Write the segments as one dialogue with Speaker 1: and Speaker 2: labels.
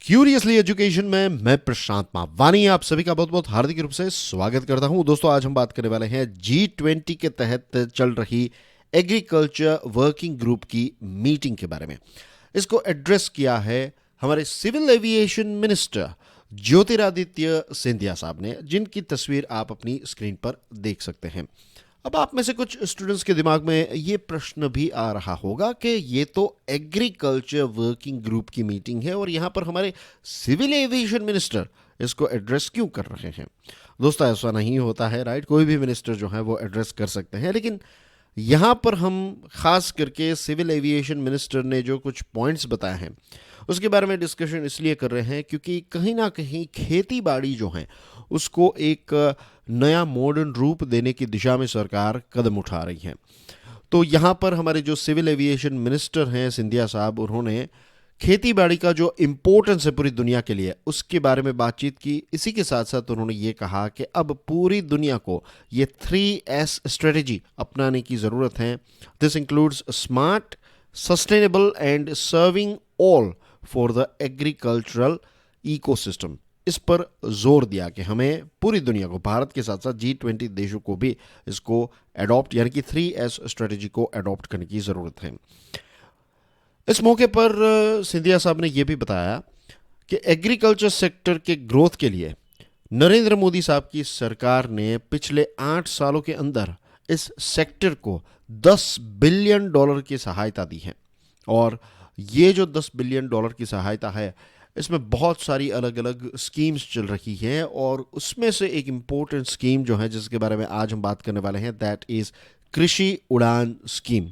Speaker 1: Curiously education में मैं प्रशांत मावानी आप सभी का बहुत बहुत हार्दिक रूप से स्वागत करता हूं। दोस्तों, आज हम बात करने वाले हैं G20 के तहत चल रही एग्रीकल्चर वर्किंग ग्रुप की मीटिंग के बारे में। इसको एड्रेस किया है हमारे civil aviation minister Jyotiraditya Scindia साहब ने, जिनकी तस्वीर आप अपनी स्क्रीन पर देख सकते हैं। अब आप में से कुछ स्टूडेंट्स के दिमाग में ये प्रश्न भी आ रहा होगा कि ये तो एग्रीकल्चर वर्किंग ग्रुप की मीटिंग है और यहाँ पर हमारे सिविल एविएशन मिनिस्टर इसको एड्रेस क्यों कर रहे हैं। दोस्तों, ऐसा नहीं होता है, राइट। कोई भी मिनिस्टर जो है वो एड्रेस कर सकते हैं, लेकिन यहाँ पर हम खास करके सिविल एविएशन मिनिस्टर ने जो कुछ पॉइंट्स बताए हैं उसके बारे में डिस्कशन इसलिए कर रहे हैं क्योंकि कहीं ना कहीं खेती बाड़ी जो है उसको एक नया मॉडर्न रूप देने की दिशा में सरकार कदम उठा रही है। तो यहाँ पर हमारे जो सिविल एविएशन मिनिस्टर हैं सिंधिया साहब, उन्होंने खेती बाड़ी का जो इम्पोर्टेंस है पूरी दुनिया के लिए उसके बारे में बातचीत की। इसी के साथ साथ उन्होंने ये कहा कि अब पूरी दुनिया को ये 3S स्ट्रेटेजी अपनाने की ज़रूरत है। This includes smart, sustainable and serving all for the agricultural ecosystem. इस पर जोर दिया कि हमें पूरी दुनिया को, भारत के साथ साथ G20 देशों को भी इसको अडॉप्ट यानी कि 3S स्ट्रेटेजी को अडॉप्ट करने की ज़रूरत है। इस मौके पर सिंधिया साहब ने यह भी बताया कि एग्रीकल्चर सेक्टर के ग्रोथ के लिए नरेंद्र मोदी साहब की सरकार ने पिछले 8 सालों के अंदर इस सेक्टर को $10 बिलियन की सहायता दी है। और ये जो $10 बिलियन की सहायता है, इसमें बहुत सारी अलग अलग स्कीम्स चल रही हैं और उसमें से एक इम्पोर्टेंट स्कीम जो है जिसके बारे में आज हम बात करने वाले हैं, दैट इज़ कृषि उड़ान स्कीम।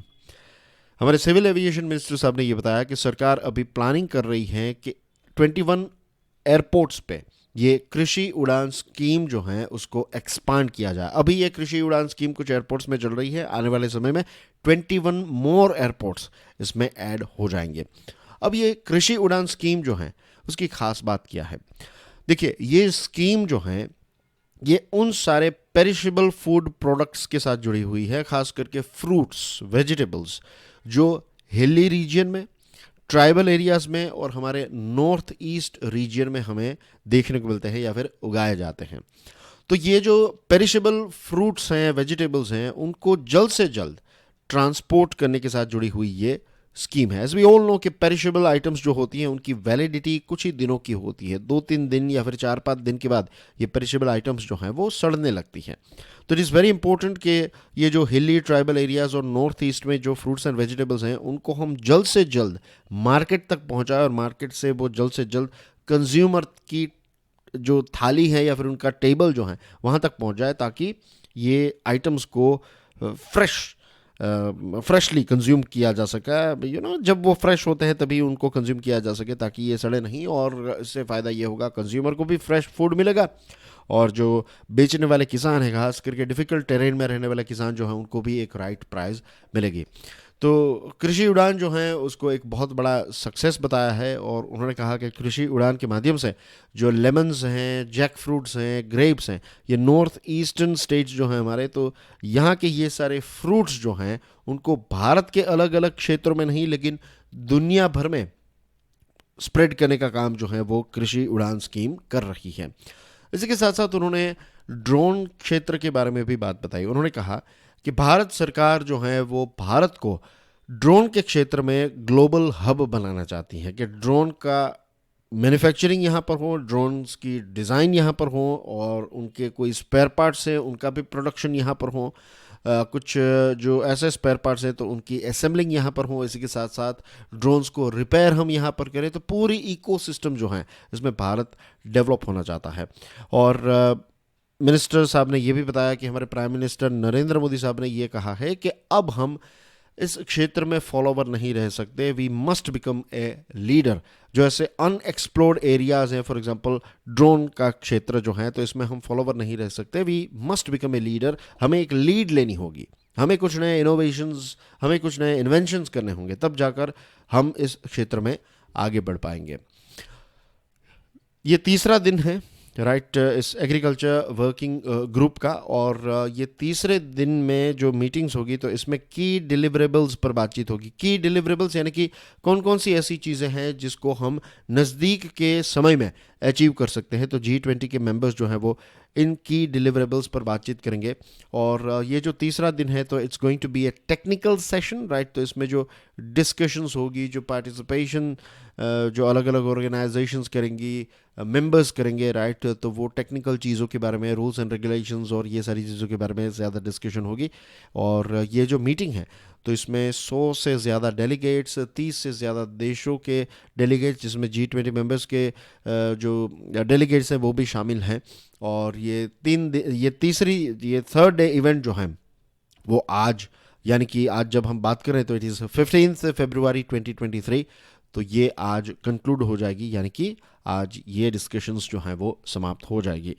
Speaker 1: हमारे सिविल एविएशन मिनिस्टर साहब ने ये बताया कि सरकार अभी प्लानिंग कर रही है कि 21 एयरपोर्ट्स पे ये कृषि उड़ान स्कीम जो है उसको एक्सपांड किया जाए। अभी ये कृषि उड़ान स्कीम कुछ एयरपोर्ट्स में चल रही है, आने वाले समय में 21 मोर एयरपोर्ट्स इसमें ऐड हो जाएंगे। अब ये कृषि उड़ान स्कीम जो है उसकी खास बात क्या है, देखिए, ये स्कीम जो है ये उन सारे पेरिशेबल फूड प्रोडक्ट्स के साथ जुड़ी हुई है, खास करके फ्रूट्स, वेजिटेबल्स जो हिली रीजन में, ट्राइबल एरियाज में और हमारे नॉर्थ ईस्ट रीजन में हमें देखने को मिलते हैं या फिर उगाए जाते हैं। तो ये जो पेरिशेबल फ्रूट्स हैं, वेजिटेबल्स हैं, उनको जल्द से जल्द ट्रांसपोर्ट करने के साथ जुड़ी हुई ये स्कीम है। एज वी ऑल नो कि पेरिशेबल आइटम्स जो होती हैं उनकी वैलिडिटी कुछ ही दिनों की होती है, 2-3 दिन या फिर 4-5 दिन के बाद ये पेरिशेबल आइटम्स जो हैं वो सड़ने लगती हैं। तो इट इज़ वेरी इंपॉर्टेंट कि ये जो हिली, ट्राइबल एरियाज़ और नॉर्थ ईस्ट में जो फ्रूट्स एंड वेजिटेबल्स हैं उनको हम जल्द से जल्द मार्केट तक पहुँचाएं और मार्केट से वो जल्द से जल्द कंज्यूमर की जो थाली है या फिर उनका टेबल जो है वहाँ तक पहुँच जाए, ताकि ये आइटम्स को फ्रेशली कंज्यूम किया जा सके। जब वो फ्रेश होते हैं तभी उनको कंज्यूम किया जा सके, ताकि ये सड़े नहीं। और इससे फ़ायदा ये होगा, कंज्यूमर को भी फ्रेश फूड मिलेगा और जो बेचने वाले किसान हैं, खास करके डिफ़िकल्ट टेरेन में रहने वाले किसान जो हैं, उनको भी एक राइट प्राइस मिलेगी। तो कृषि उड़ान जो है उसको एक बहुत बड़ा सक्सेस बताया है और उन्होंने कहा कि कृषि उड़ान के माध्यम से जो लेमन्स हैं, जैक फ्रूट्स हैं, ग्रेप्स हैं, ये नॉर्थ ईस्टर्न स्टेट्स जो हैं हमारे, तो यहाँ के ये सारे फ्रूट्स जो हैं उनको भारत के अलग अलग क्षेत्रों में नहीं लेकिन दुनिया भर में स्प्रेड करने का काम जो है वो कृषि उड़ान स्कीम कर रही है। इसी के साथ साथ उन्होंने ड्रोन क्षेत्र के बारे में भी बात बताई। उन्होंने कहा कि भारत सरकार जो है वो भारत को ड्रोन के क्षेत्र में ग्लोबल हब बनाना चाहती है, कि ड्रोन का मैन्युफैक्चरिंग यहाँ पर हो, ड्रोन्स की डिज़ाइन यहाँ पर हो और उनके कोई स्पेयर पार्ट्स हैं उनका भी प्रोडक्शन यहाँ पर हो। कुछ जो ऐसे स्पेयर पार्ट्स हैं तो उनकी असेंबलिंग यहाँ पर हो। इसी के साथ साथ ड्रोन्स को रिपेयर हम यहाँ पर करें। तो पूरी इकोसिस्टम जो है इसमें भारत डेवलप होना चाहता है। और मिनिस्टर साहब ने यह भी बताया कि हमारे प्राइम मिनिस्टर नरेंद्र मोदी साहब ने यह कहा है कि अब हम इस क्षेत्र में फॉलोवर नहीं रह सकते, we must become a leader. जो ऐसे अनएक्सप्लोर्ड एरियाज हैं, फॉर एग्जांपल ड्रोन का क्षेत्र जो है, तो इसमें हम फॉलोवर नहीं रह सकते, we must become a leader. हमें एक लीड लेनी होगी, हमें कुछ नए इनोवेशंस, हमें कुछ नए इन्वेंशंस करने होंगे, तब जाकर हम इस क्षेत्र में आगे बढ़ पाएंगे। ये तीसरा दिन है राइट इस एग्रीकल्चर वर्किंग ग्रुप का। और ये तीसरे दिन में जो मीटिंग्स होगी तो इसमें की डिलीवरेबल्स पर बातचीत होगी। की डिलीवरेबल्स यानी कि कौन कौन सी ऐसी चीज़ें हैं जिसको हम नज़दीक के समय में अचीव कर सकते हैं। तो G20 के मेंबर्स जो हैं वो इन की डिलीवरेबल्स पर बातचीत करेंगे। और ये जो तीसरा दिन है तो it's going to be a technical session, right. तो इसमें जो डिस्कशंस होगी, जो पार्टिसिपेशन जो अलग अलग ऑर्गेनाइजेशंस करेंगी, मेंबर्स करेंगे, राइट। तो वो टेक्निकल चीज़ों के बारे में, रूल्स एंड रेगुलेशंस और ये सारी चीज़ों के बारे में ज़्यादा डिस्कशन होगी। और ये जो मीटिंग है तो इसमें 100 से ज़्यादा डेलीगेट्स, 30 से ज़्यादा देशों के डेलीगेट्स, जिसमें G20 मेंबर्स के जो डेलीगेट्स हैं वो भी शामिल हैं। और ये थर्ड डे इवेंट जो है वो आज, यानी कि आज जब हम बात कर रहे हैं तो इट इज़ 15 फरवरी 2023। तो ये आज कंक्लूड हो जाएगी, यानी कि आज ये डिस्कशंस जो हैं वो समाप्त हो जाएगी।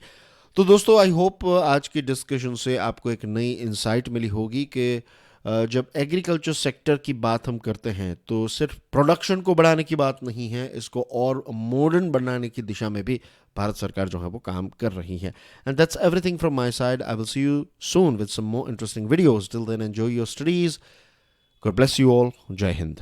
Speaker 1: तो दोस्तों आई होप आज की डिस्कशन से आपको एक नई इंसाइट मिली होगी कि जब एग्रीकल्चर सेक्टर की बात हम करते हैं तो सिर्फ प्रोडक्शन को बढ़ाने की बात नहीं है, इसको और मॉडर्न बनाने की दिशा में भी भारत सरकार जो है वो काम कर रही है। And that's everything from my side. I will see you soon with some more interesting videos. Till then enjoy your studies. God bless you all. जय हिंद।